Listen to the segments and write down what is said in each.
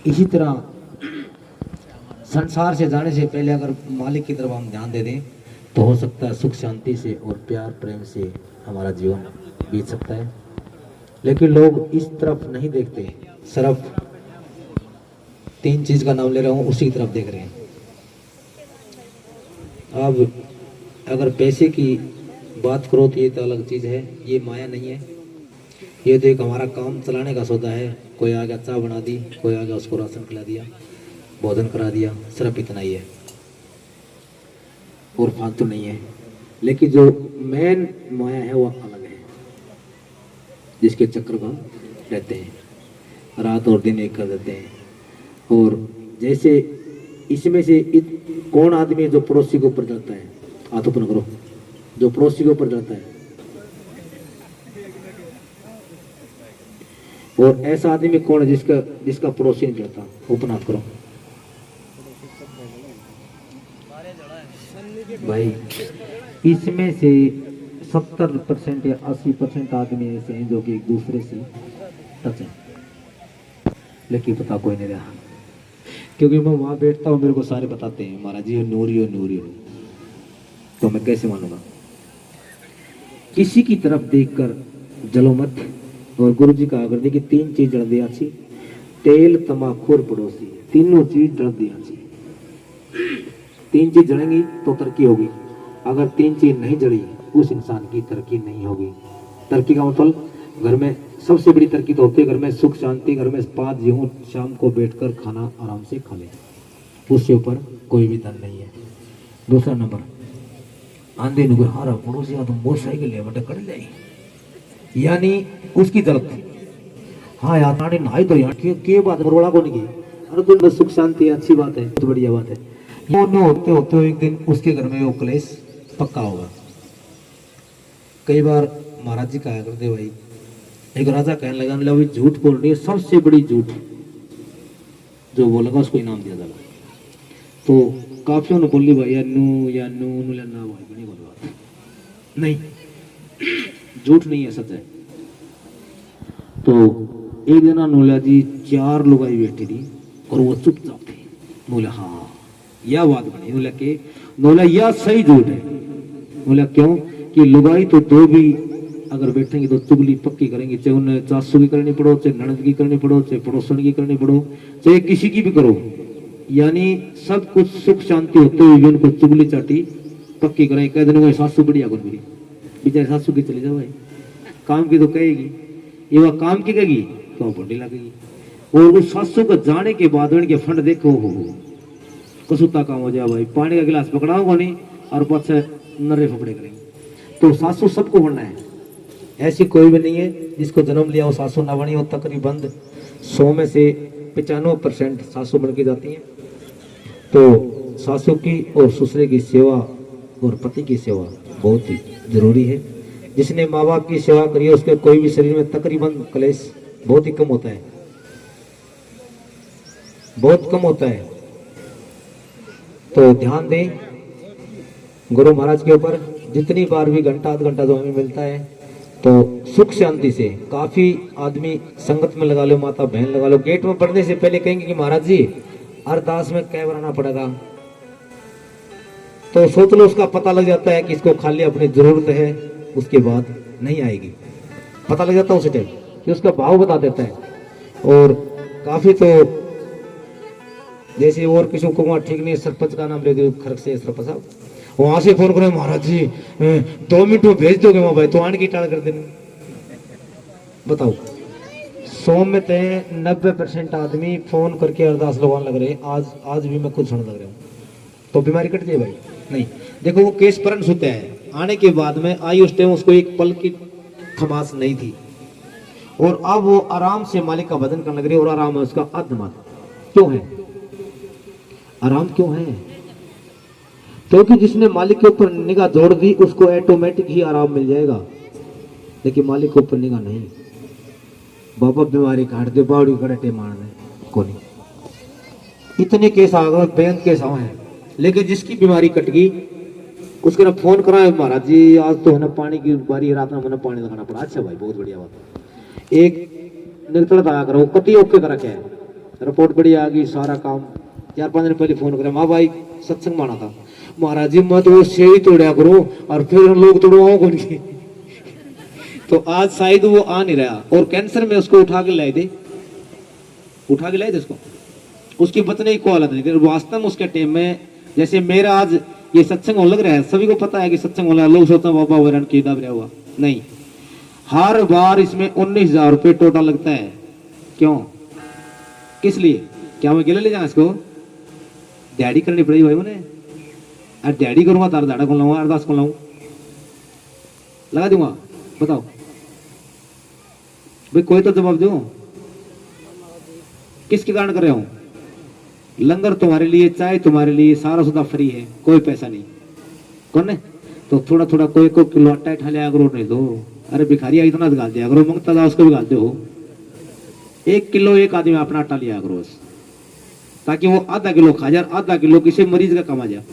इसी तरह संसार से जाने से पहले अगर मालिक की तरफ हम ध्यान दे दें तो हो सकता है सुख शांति से और प्यार प्रेम से हमारा जीवन बीत सकता है। लेकिन लोग इस तरफ नहीं देखते, सिर्फ तीन चीज का नाम ले रहा हूँ उसी की तरफ देख रहे हैं। अब अगर पैसे की बात करो तो ये तो अलग चीज है, ये माया नहीं है। ये तो एक हमारा काम चलाने का सौदा है। कोई आ गया चाय बना दी, कोई आ गया उसको राशन खिला दिया, भोजन करा दिया, सिर्फ इतना ही है और फालतू नहीं है। लेकिन जो मेन माया है वो अलग है, जिसके चक्र में हम रहते हैं, रात और दिन एक कर देते हैं। और जैसे इसमें से कौन आदमी है जो पड़ोसी के ऊपर चढ़ता है? हाथ ऊपर करो। जो पड़ोसी के ऊपर चढ़ता है, और ऐसा आदमी कौन है जिसका पड़ोसी नहीं चढ़ता? ऊपर हाथ करो भाई। इसमें से 70% या 80% आदमी ऐसे हैं जो कि एक दूसरे से टच है, लेकिन पता कोई नहीं रहा। क्योंकि मैं वहां बैठता हूँ, मेरे को सारे बताते हैं महाराज जी नूरी हो नूरी हो, तो मैं कैसे मानूंगा? किसी की तरफ देखकर जलो मत। और गुरु जी का आग्रह देखिए, तीन चीज जड़ दिया छी, तेल तमाकू और पड़ोसी, तीनों चीज जड़ दिया छी। तीन चीज जड़ेंगी तो तरक्की होगी। अगर तीन चीज नहीं जड़ी उस इंसान की तरक्की नहीं होगी। तरक्की का मतलब घर में सबसे बड़ी तरक्की तो होती है घर में सुख शांति, घर में 5 गेहूं शाम को बैठकर खाना आराम से खा ले, उससे ऊपर कोई भी धन नहीं है। दूसरा नंबर, आंधे नुगर हारा पड़ोसी तो मोटरसाइकिल ले बटे कर जाए, यानी उसकी जरूरत। हाँ यार नानी नहाई तो यार के बात बड़बड़ा को नहीं की, अरे तो बस सुख शांति अच्छी बात है, बहुत बढ़िया बात है। वो न होते होते एक दिन उसके घर में वो क्लेश पक्का होगा। कई बार महाराज जी कहा करते भाई, एक राजा कहने लगा भाई झूठ बोल रही है, सबसे बड़ी झूठ जो बोलेगा उसको इनाम दिया जाएगा। तो काफियों ने बोली भाई या नू लेना भाई बड़ी बोल बात नहीं, झूठ नहीं है, सच है। तो एक दिन नूला जी 4 लुगाई बैठी थी और वो चुपचाप थी। बोला हाँ यह बात बनी। बोला के बोला यह सही झूठ है। बोला क्यों? कि लुगाई तो दो भी अगर बैठेंगे तो चुगली पक्की करेंगे, चाहे उन्हें सासू की करनी पड़ो, चाहे ननद की करनी पड़ो, चाहे पड़ोसन की करनी पड़ो, चाहे किसी की भी करो, यानी सब कुछ सुख शांति होते हुए भी उनको चुगली चाटी पक्की करें। कह देने सासू बढ़िया कौन मेरी, बेचारे सासू की चली जाओ भाई, काम की तो कहेगी, ये वह काम की कहेगी तो बड़ी लगेगी। और उस सासू को जाने के बाद उनके फंड देखो हो कसुता काम हो जाए भाई, पानी का गिलास पकड़ाओगे नहीं और पास नर्रे फपड़े करेंगे। तो सासू सबको बनना है, ऐसी कोई भी नहीं है जिसको जन्म लिया वो सासू ना बनी हो। तकरीबन 100 में से 95% सासू बन के जाती हैं। तो सासू की और ससुरे की सेवा और पति की सेवा बहुत ही जरूरी है। जिसने माँ बाप की सेवा करी है उसके कोई भी शरीर में तकरीबन क्लेश बहुत ही कम होता है, बहुत कम होता है। तो ध्यान दें गुरु महाराज के ऊपर। जितनी बार भी घंटा आध घंटा जो हमें मिलता है तो सुख शांति से, काफी आदमी संगत में लगा लो, माता बहन लगा लो, गेट में पढ़ने से पहले कहेंगे कि महाराज जी अरदास में क्या बनाना पड़ेगा, तो सोच लो उसका पता लग जाता है कि इसको खाली अपनी जरूरत है, उसके बाद नहीं आएगी। पता लग जाता है उस टाइम कि उसका भाव बता देता है। और काफी तो जैसे और किसी को ठीक नहीं, सरपंच का नाम ले दो, खर्च से सरपंच साहब वहां से फोन करें महाराज जी 2 मिनट में भेज दोगे वहां भाई, तो आने की टाल कर देने। बताओ 100 में तो 90% आदमी फोन करके अरदास लगवाने लग रहे। आज भी मैं खुद सुनने लग रहा हूँ। तो बीमारी कट जाए भाई? नहीं। देखो वो केस परंट होता है, आने के बाद में आई उस टाइम उसको एक पल की थमास नहीं थी, और अब वो आराम से मालिक का भजन करने लग रही है। और आराम है उसका अधमत। क्यों है आराम? क्यों है? क्योंकि जिसने मालिक के ऊपर निगाह जोड़ दी उसको ऑटोमेटिक ही आराम मिल जाएगा, लेकिन मालिक के ऊपर निगाह नहीं। बाबा बीमारी काट दे, बावड़ी कड़े मार दे को नहीं। इतने केस आ गए, बेअंत केस आए हैं। लेकिन जिसकी बीमारी कट गई उसके ना फोन कराए महाराज जी आज तो है ना पानी की बारी, रात में मैंने पानी लगाना पड़ा। अच्छा भाई बहुत बढ़िया बात। एक निकलता आया करो कति ओके करा क्या है, रिपोर्ट बड़ी आ गई, सारा काम 4-5 दिन पहले फोन करे, माँ भाई सत्संग माना था, महाराज जी मत वो से ही तोड़ा करो और फिर लोग तोड़वाओ कौन की। तो आज शायद वो आ नहीं रहा, और कैंसर में उसको उठा के लाए थे, उठा के लाए थे उसको, उसकी बचने की कोई हालत नहीं। वास्तव में उसके टाइम में जैसे मेरा आज ये सत्संग होने लग रहा है, सभी को पता है कि सत्संग होने लोग सोचते हैं बाबा वैरान की दब रहा हुआ, नहीं, हर बार इसमें 19,000 रुपये टोटल लगता है। क्यों, किस लिए, क्या मैं गिले ले जाऊँ इसको, दिहाड़ी करनी पड़ेगी भाई उन्हें, और दिहाड़ी करूंगा तार दाड़ा को लाऊंगा, अरदास को लाऊं, लगा दूंगा, बताओ भाई, कोई तो जवाब दो, किसके कारण कर रहे हो। लंगर तुम्हारे लिए, चाय तुम्हारे लिए, सारा सुधा फ्री है, कोई पैसा नहीं, कौन है, तो थोड़ा थोड़ा कोई को किलो आटा उठा लिया करो, नहीं दो, अरे भिखारी इतना गाल दिया करो, मंगता था उसको भी गालते हो, 1 किलो एक आदमी अपना आटा लिया करो, ताकि वो आधा किलो खा जाए, आधा किलो किसी मरीज का कमा जाए।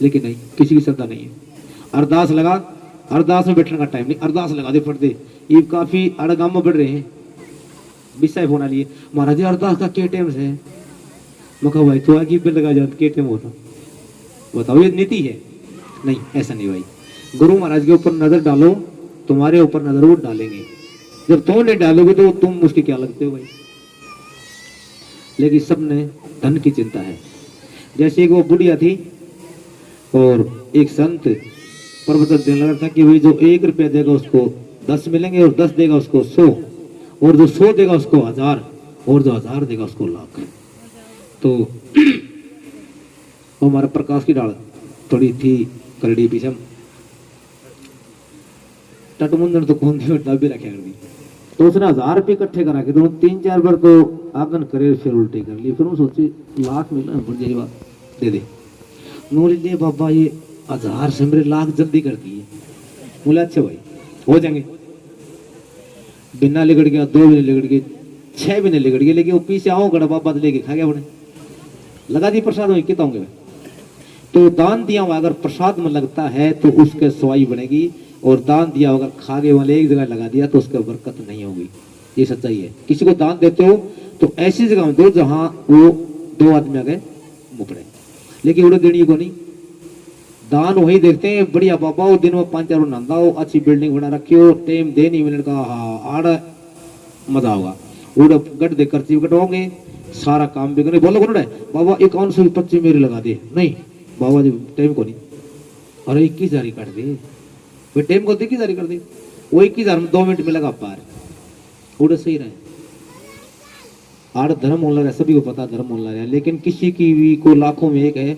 लेकिन नहीं, किसी की श्रद्धा नहीं है। अरदास लगा, अरदास में बैठने का टाइम नहीं, अरदास लगा दे पड़ते, ये काफी अड़गाम में बढ़ रहे हैं, विषय होना लिए, महाराज जी अरदास का क्या टाइम है, मैं कहा भाई तो आगे पे लगा जाता क्या टाइम होता, बताओ ये नीति है, नहीं ऐसा नहीं भाई, गुरु महाराज के ऊपर नजर डालो, तुम्हारे ऊपर नजर वो डालेंगे, जब तुम नहीं डालोगे तो तुम उसके क्या लगते हो भाई। लेकिन सबने धन की चिंता है। जैसे एक वो बुढ़िया थी और एक संत प्रवचन देने लगा था कि भाई जो 1 रुपया देगा उसको 10 मिलेंगे, और 10 देगा उसको 100, और जो 100 देगा उसको 1000, और जो 1000 देगा उसको लाख। तो हमारा प्रकाश की डाल थोड़ी थी करड़ी पीछम टटमुंदन तो कौन थी, डब्बे रखे कर दी, तो उसने 1000 रुपये इकट्ठे करा के, तो 3-4 बार तो आगन करे, फिर उल्टी कर ली, फिर वो सोची लाख मिला बढ़ जाएगा, दे दे, नूरी ले बाबा ये 1000 से मेरे लाख जल्दी कर दिए, बोले अच्छा भाई हो जाएंगे, बिना लिगड़ गया, 2 महीने लिगड़ गए, 6 महीने लिगड़ गए, लेकिन वो पीछे आओ गड़ा बाबा लेके खा गया, उन्हें लगा दी प्रसाद में, कितना होंगे। तो दान दिया हुआ अगर प्रसाद में लगता है तो उसके सवाई बनेगी, और दान दिया अगर खा गए वाले एक जगह लगा दिया तो उसका बरकत नहीं होगी, ये सच्चाई है। किसी को दान देते हो तो ऐसी जगह में दो जहां वो 2 आदमी आ गए मुकड़े, लेकिन उड़े देनी को नहीं, दान वही देखते हैं, बढ़िया बाबा वो दिन में 5-4 नंदा हो, अच्छी बिल्डिंग बना रखी हो, टाइम दे नहीं मिनट का, हाँ आड़ मजा होगा, उड़ गट दे कर कटवाओगे, सारा काम भी करे, बोलो कौन है बाबा 5125 मेरे लगा दे, नहीं बाबा जी टाइम को नहीं, अरे 21,000 काट दे भाई, टाइम को 21,000 कर दे, वो 21,000 में 2 मिनट में लगा पार, उड़े सही रहे। आड़ धर्म होना है, सभी को पता धर्म होना है, लेकिन किसी की भी को लाखों में एक है,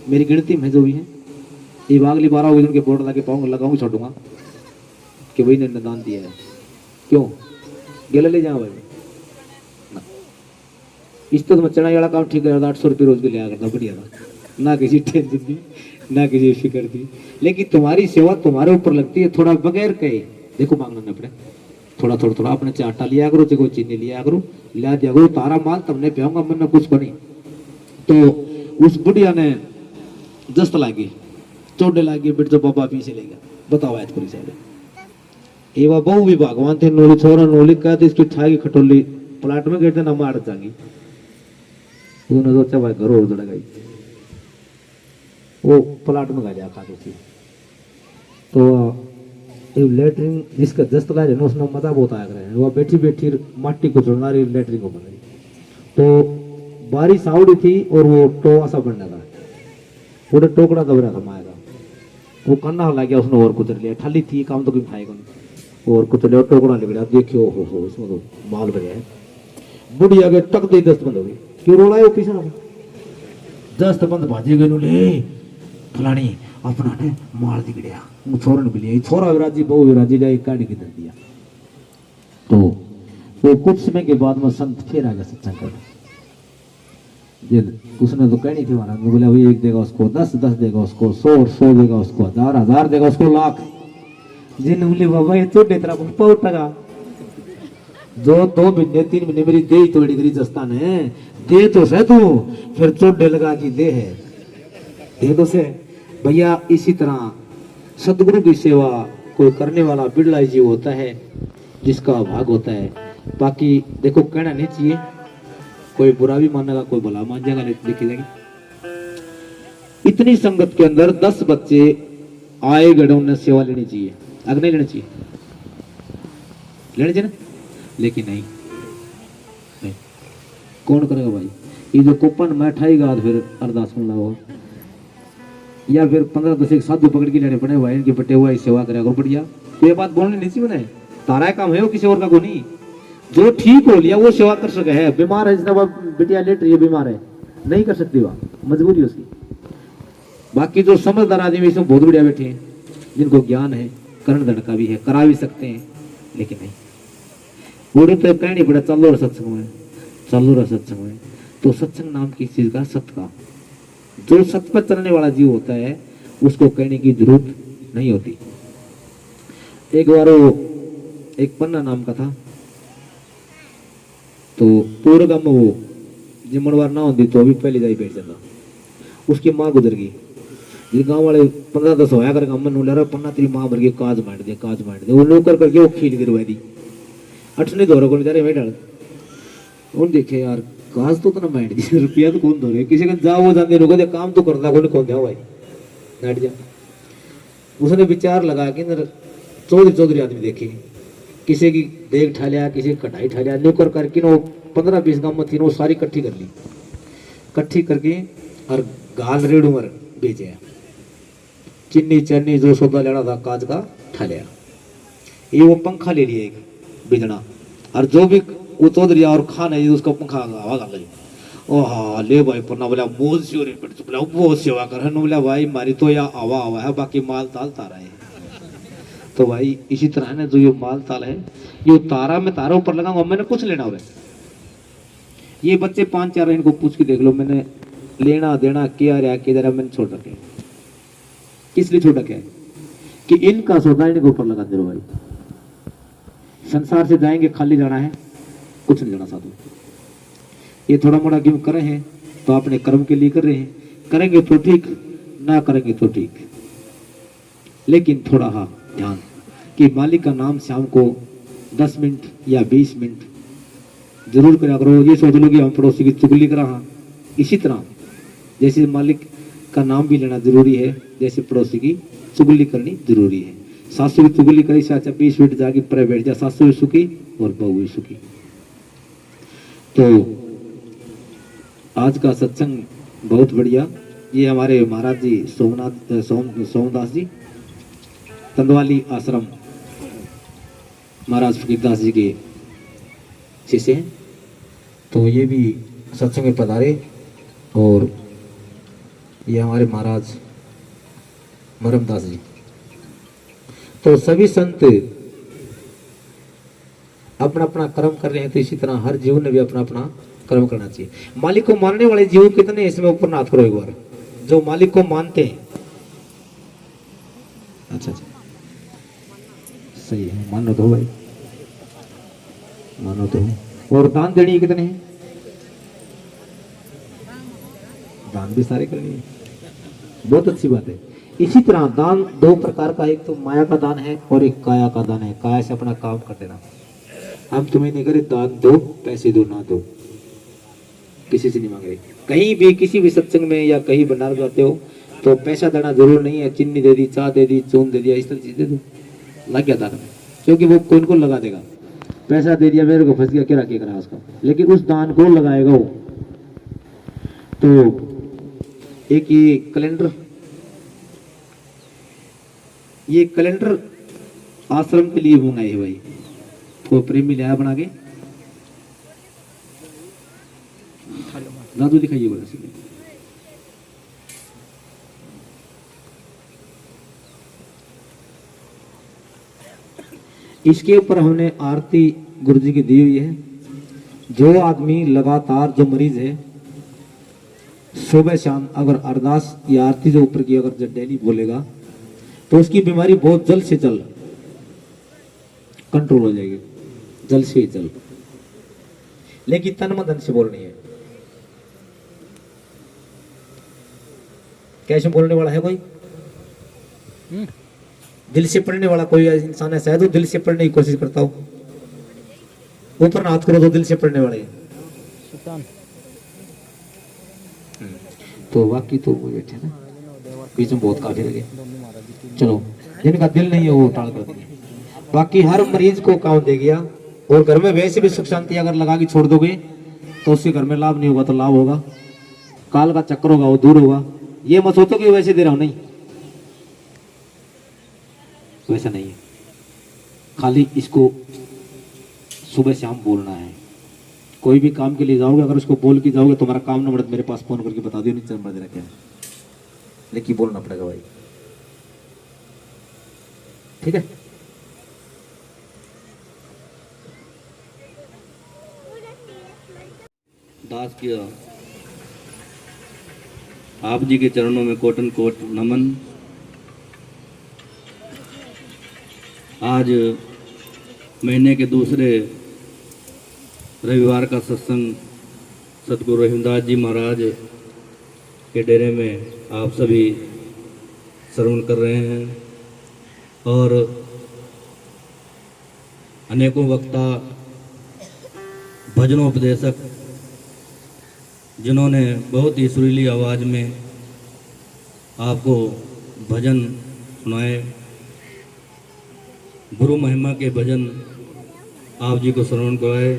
मेरी गिनती में जो भी है, ये अगली 12 होगी उनके बोर्ड लगा के पाऊंगा, लगाऊंगा, छोड़ूंगा कि वही ने दान दिया है, क्यों गेला ले जाओ भाई ना। इस तो मैं चढ़ाई वाला काम ठीक है, 800 रुपये रोज के लिया करता, बढ़िया था, ना किसी टेंशन थी ना किसी फिक्र थी, लेकिन तुम्हारी सेवा तुम्हारे ऊपर लगती है, थोड़ा बगैर कहे देखो मांगना न पड़े, थोड़ा थोड़ा थोड़ा अपने चाटा लिया करो, कोई चीनी लिया करो, लिया दिया करो, तारा माल तुमने पियाऊंगा मन कुछ बनी। तो उस बुढ़िया ने जस्त लागी, चोटे लागी, बिट जो बाबा पीछे ले गया, बताओ आज पूरी साइड एवा बहु भी भगवान थे, नोली छोरा नोली कहते इसकी ठाई खटोली प्लाट में गए थे ना मार जाएंगी, उन्होंने सोचा भाई घर और दड़ा गई, वो प्लाट में गा जा खा तो लेटरिन जिसका जस्त ला है ना उसने मजा बहुत आया करे, वो बैठी बैठी माटी को चढ़ना रही लेटरिन को बन रही, तो बारिश आवड़ी थी और वो टोआ सा बनना था, पूरे टोकरा दब रहा था माया का, वो करना लग गया उसने और कुतर लिया, खाली थी काम तो क्यों खाएगा नहीं, और कुतर लिया टोकरा लिगड़ा, देखियो हो इसमें तो माल बने है, बुढ़ी आगे टक दे दस्त बंद हो गई, क्यों रोला है वो पीछे ना, दस्त बंद भाजी गई ले फलानी अपना ने मार दिगड़िया, छोरा ने भी लिया, छोरा विराजी बहु विराजी जाए काटी के दे दिया। तो वो कुछ समय के बाद में संत फिर आ गया सत्संग कर, उसने तो कहनी थी महाराज, बोले अभी 1 देगा उसको 10, 10 देगा उसको 100, 100 देगा उसको 1000, 1000 देगा उसको लाख, जिन बोले बाबा ये तो तेरा बहुत टका, जो 2 महीने 3 महीने मेरी दे तोड़ी करी जस्ता ने दे तो से तू, फिर चोटे लगा की दे है दे तो से भैया। इसी तरह सदगुरु की सेवा कोई करने वाला बिरला जीव होता है जिसका भाग होता है। बाकी देखो कहना नहीं चाहिए, कोई बुरा भी मानेगा, कोई भला मान जाएगा, देखी जाएगी। इतनी संगत के अंदर 10 बच्चे आए गए, उन्हें सेवा लेनी चाहिए, अगर नहीं लेनी चाहिए, लेनी चाहिए ना, लेकिन नहीं, नहीं। कौन करेगा भाई? ये जो कोपन में ठाईगा फिर अरदास में लगाओ, या फिर 15-10 एक साधु पकड़ के लेने पड़े भाई, इनके बटे हुआ सेवा करेगा बढ़िया। तो ये बात बोलने नहीं चाहिए मैंने, तारा काम है वो, किसी और का को नहीं। जो ठीक हो लिया वो सेवा कर सके है। बीमार है, जितना बिटिया लेट रही है, बीमार है, नहीं कर सकती, वह मजबूरी उसकी। बाकी जो समझदार आदमी इसमें बहुत बढ़िया बैठे हैं, जिनको ज्ञान है, करण धन का भी है, करा भी सकते हैं, लेकिन नहीं। बूढ़े तो कहनी पड़ा चलो रहा सत्संग में, चलो रहा सत्संग में। तो सत्संग नाम की चीज का, सत्य का, जो सत्य पर चलने वाला जीव होता है उसको कहने की जरूरत नहीं होती। एक बार वो एक पन्ना नाम का था, तो पूरे गांव में वो जिम्मेवार ना होती तो अभी पहले जाई बैठ जाता। उसकी माँ गुजर गई, जिस गांव वाले 15-10 होया कर गांव में नूल रहा पन्ना तेरी माँ मर गई, काज मार दे, वो नौकर करके वो खील गिरवा दी। अठने दो को जा रहे डाल उन देखे यार, काज तो ना माइंड दी, रुपया तो कौन दो रहे, किसी का जाओ जाते लोगों दे काम तो करता कौन दिया भाई, बैठ जा। उसने विचार लगा कि चौधरी आदमी देखे, किसी की देख ठा लिया, किसी की कटाई ठा लिया, नौकर करके वो 15-20 गांव में थी, वो सारी इकट्ठी कर ली, इकट्ठी करके और गाल रेड़ू मर बेचे, चिन्नी चन्नी जो सौदा लेना था काज का ठा लिया। ये वो पंखा ले लिया एक बिजना, और जो भी वो चौधरी और खान है उसका पंखा हवा कर लगी। ओ हाँ ले भाई पन्ना बोला मोज से बोला वो सेवा कर, बोला भाई मारी तो या आवा है, बाकी माल ताल तारा है। तो भाई इसी तरह है ना, जो ये माल ताल है ये तारा में तारा ऊपर लगाऊंगा, मैंने कुछ लेना हुआ। ये बच्चे 5-4 इनको पूछ के देख लो, मैंने लेना देना क्या रहा क्या रहा, मैंने छोड़ रखे। किस लिए छोड़ रखे है? कि इनका सौदा इनके ऊपर लगा दे भाई। संसार से जाएंगे, खाली जाना है, कुछ नहीं जाना साधु। ये थोड़ा मोड़ा गिव कर रहे हैं तो अपने कर्म के लिए कर रहे हैं, करेंगे तो ठीक, ना करेंगे तो ठीक, लेकिन थोड़ा हाँ ध्यान कि मालिक का नाम शाम को 10 मिनट या 20 मिनट जरूर करा करो। ये सोच लो कि हम पड़ोसी की चुगली करा, हाँ इसी तरह जैसे मालिक का नाम भी लेना जरूरी है, जैसे पड़ोसी की चुगली करनी जरूरी है। सासू की चुगली करी से अच्छा 20 मिनट जाके पर बैठ जा, सासू भी सुखी और बहू भी सुखी। तो आज का सत्संग बहुत बढ़िया। ये हमारे महाराज जी सोमदास जी तंदवाली आश्रम महाराज फकीरदास जी के शिष्य हैं, तो ये भी सत्संग में पधारे। और ये हमारे महाराज मरमदास जी। तो सभी संत अपना अपना कर्म कर रहे हैं, तो इसी तरह हर जीव ने भी अपना अपना कर्म करना चाहिए। मालिक को मानने वाले जीव कितने, इसमें ऊपर नाथ करो एक बार, जो मालिक को मानते हैं। अच्छा सही है, मानो तो भाई, मानो तो। और दान देनी कितने हैं? दान भी सारे करनी है, बहुत अच्छी बात है। इसी तरह दान 2 प्रकार का, एक तो माया का दान है और एक काया का दान है। काया से अपना काम कर देना, हम तुम्हें नहीं करे दान दो, पैसे दो ना दो, किसी से नहीं मांग रहे। कहीं भी किसी भी सत्संग में या कहीं भंडार जाते हो तो पैसा देना जरूर नहीं है, चिन्नी दे दी, चाय दे दी, चून दे दिया, इस तरह चीज दे दो, लग गया दान में, क्योंकि वो कौन को लगा देगा। पैसा दे दिया, मेरे को फंस गया, क्या करा उसका, लेकिन उस दान को लगाएगा वो। तो एक ये कैलेंडर आश्रम के लिए मंगाए है भाई, कोई प्रेमी लाया बना के, दादू दिखाइए बोला से। इसके ऊपर हमने आरती गुरु जी की दी हुई है। जो आदमी लगातार, जो मरीज है, सुबह शाम अगर अरदास या आरती जो ऊपर की अगर डेली बोलेगा तो उसकी बीमारी बहुत जल्द से जल्द कंट्रोल हो जाएगी, जल्द से जल्द। लेकिन तन मन धन से बोलनी है। कैसे बोलने वाला है कोई? दिल से पढ़ने वाला कोई इंसान ऐसा है तो दिल से पढ़ने की कोशिश करता हो। ऊपर हाथ करो तो दिल से पढ़ने वाले तो बाकी तो वो बैठे ना बीच में बहुत काफी लगे। चलो जिनका दिल नहीं है वो टाल कर दिए। बाकी हर मरीज को काम दे गया। और घर में वैसे भी सुख शांति अगर लगा के छोड़ दोगे तो उसके घर में लाभ नहीं होगा तो लाभ होगा। काल का चक्कर होगा वो दूर होगा। ये मत सोचो कि वैसे दे रहा हूं, नहीं वैसा नहीं है। खाली इसको सुबह शाम बोलना है। कोई भी काम के लिए जाओगे अगर उसको बोल के जाओगे तुम्हारा काम नंबर मेरे पास फोन करके बता दियो, नहीं नंबर दे रखा है, लेकिन बोलना पड़ेगा भाई, ठीक है। दास किया आप जी के चरणों में कोटन कोट नमन। आज महीने के दूसरे रविवार का सत्संग सतगुरु रहीमदास जी महाराज के डेरे में आप सभी श्रवण कर रहे हैं और अनेकों वक्ता भजनोपदेशक जिन्होंने बहुत ही सुरीली आवाज़ में आपको भजन सुनाए, गुरु महिमा के भजन आप जी को श्रवण कराए।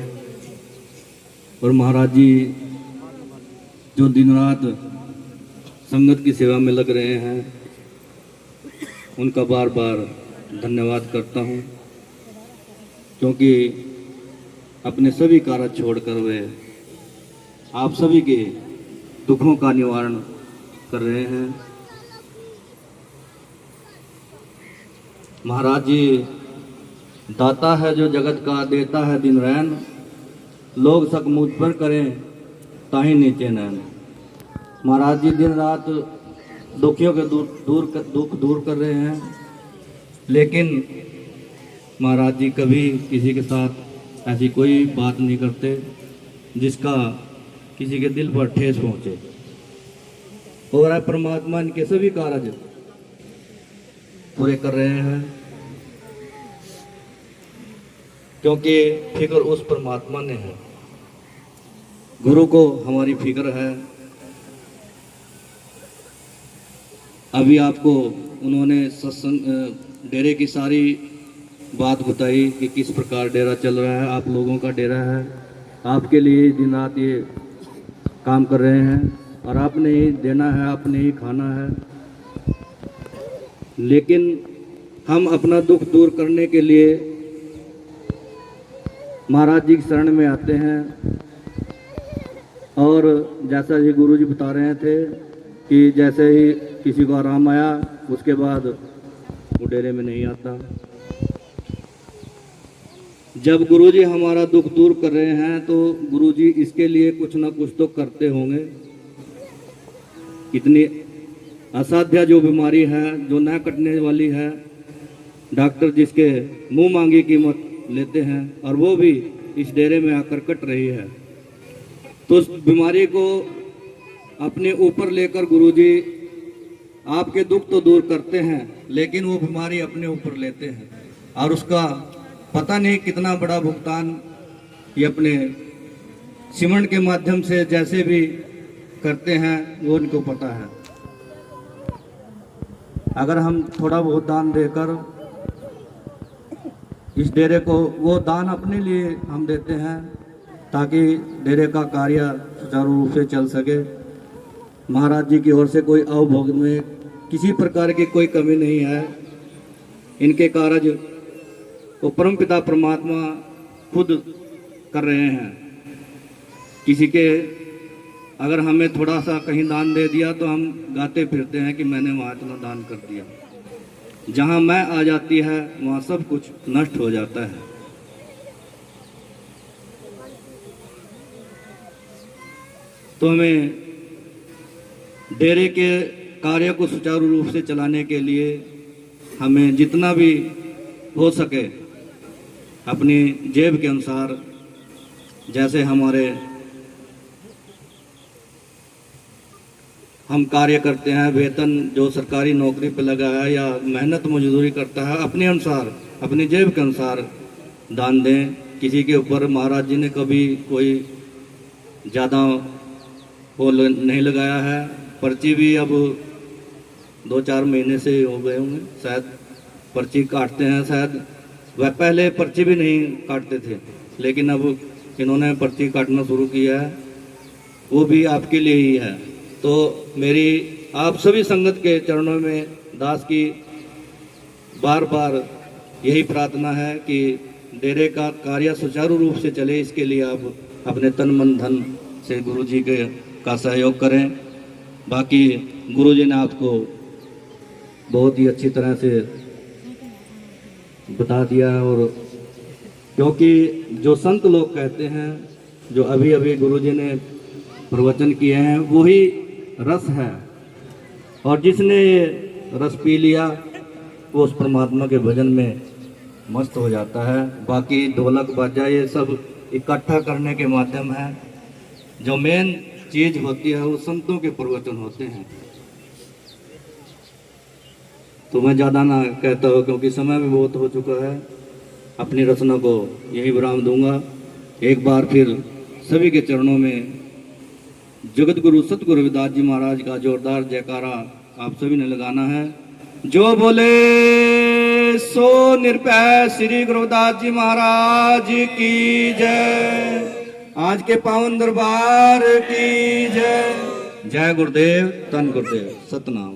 और महाराज जी जो दिन रात संगत की सेवा में लग रहे हैं उनका बार बार धन्यवाद करता हूं, क्योंकि अपने सभी कार्य छोड़कर वे आप सभी के दुखों का निवारण कर रहे हैं। महाराज जी दाता है जो जगत का, देता है दिन रैन, लोग सक मुझ पर करें ताही नीचे नैन। महाराज जी दिन रात दुखियों के दुख दूर कर रहे हैं, लेकिन महाराज जी कभी किसी के साथ ऐसी कोई बात नहीं करते जिसका किसी के दिल पर ठेस पहुंचे। और परमात्मा इनके सभी कार्य पूरे कर रहे हैं, क्योंकि फिक्र उस परमात्मा ने है। गुरु को हमारी फिक्र है। अभी आपको उन्होंने सत्संग डेरे की सारी बात बताई कि किस प्रकार डेरा चल रहा है, आप लोगों का डेरा है, आपके लिए दिन रात ये काम कर रहे हैं और आपने ही देना है, आपने ही खाना है। लेकिन हम अपना दुख दूर करने के लिए महाराज जी की शरण में आते हैं। और जैसा ही गुरु जी बता रहे थे कि जैसे ही किसी को आराम आया उसके बाद वो डेरे में नहीं आता। जब गुरुजी हमारा दुख दूर कर रहे हैं तो गुरुजी इसके लिए कुछ ना कुछ तो करते होंगे। इतनी असाध्य जो बीमारी है, जो न कटने वाली है, डॉक्टर जिसके मुंह मांगी कीमत लेते हैं और वो भी इस डेरे में आकर कट रही है, तो उस बीमारी को अपने ऊपर लेकर गुरुजी आपके दुख तो दूर करते हैं, लेकिन वो बीमारी अपने ऊपर लेते हैं और उसका पता नहीं कितना बड़ा भुगतान ये अपने सिमरण के माध्यम से जैसे भी करते हैं वो उनको पता है। अगर हम थोड़ा बहुत दान देकर इस डेरे को, वो दान अपने लिए हम देते हैं ताकि डेरे का कार्य सुचारू रूप से चल सके। महाराज जी की ओर से कोई अवभोग में किसी प्रकार की कोई कमी नहीं है। इनके कार्य वो परमपिता परमात्मा खुद कर रहे हैं। किसी के अगर हमें थोड़ा सा कहीं दान दे दिया तो हम गाते फिरते हैं कि मैंने वहाँ इतना दान कर दिया। जहाँ मैं आ जाती है वहाँ सब कुछ नष्ट हो जाता है। तो हमें डेरे के कार्य को सुचारू रूप से चलाने के लिए हमें जितना भी हो सके अपनी जेब के अनुसार, जैसे हम कार्य करते हैं, वेतन जो सरकारी नौकरी पे लगा है या मेहनत मजदूरी करता है, अपने अनुसार अपनी जेब के अनुसार दान दें। किसी के ऊपर महाराज जी ने कभी कोई ज़्यादा वो नहीं लगाया है। पर्ची भी अब 2-4 महीने से हो गए होंगे शायद पर्ची काटते हैं शायद। वह पहले पर्ची भी नहीं काटते थे, लेकिन अब इन्होंने पर्ची काटना शुरू किया है, वो भी आपके लिए ही है। तो मेरी आप सभी संगत के चरणों में दास की बार बार यही प्रार्थना है कि डेरे का कार्य सुचारू रूप से चले, इसके लिए आप अपने तन मन धन से गुरु जी के का सहयोग करें। बाकी गुरु जी ने आपको बहुत ही अच्छी तरह से बता दिया है। और क्योंकि जो संत लोग कहते हैं, जो अभी अभी गुरु जी ने प्रवचन किए हैं, वही रस है, और जिसने ये रस पी लिया वो उस परमात्मा के भजन में मस्त हो जाता है। बाकी ढोलक बाजा ये सब इकट्ठा करने के माध्यम है। जो मेन चीज होती है वो संतों के प्रवचन होते हैं। तो मैं ज़्यादा ना कहता हूँ क्योंकि समय भी बहुत हो चुका है। अपनी रचना को यही विराम दूंगा। एक बार फिर सभी के चरणों में जगत गुरु सतगुरु रविदास जी महाराज का जोरदार जयकारा आप सभी ने लगाना है। जो बोले सो निरपै श्री गुरुदास जी महाराज की जय। आज के पावन दरबार की जय। जय गुरुदेव, धन गुरुदेव, सतनाम।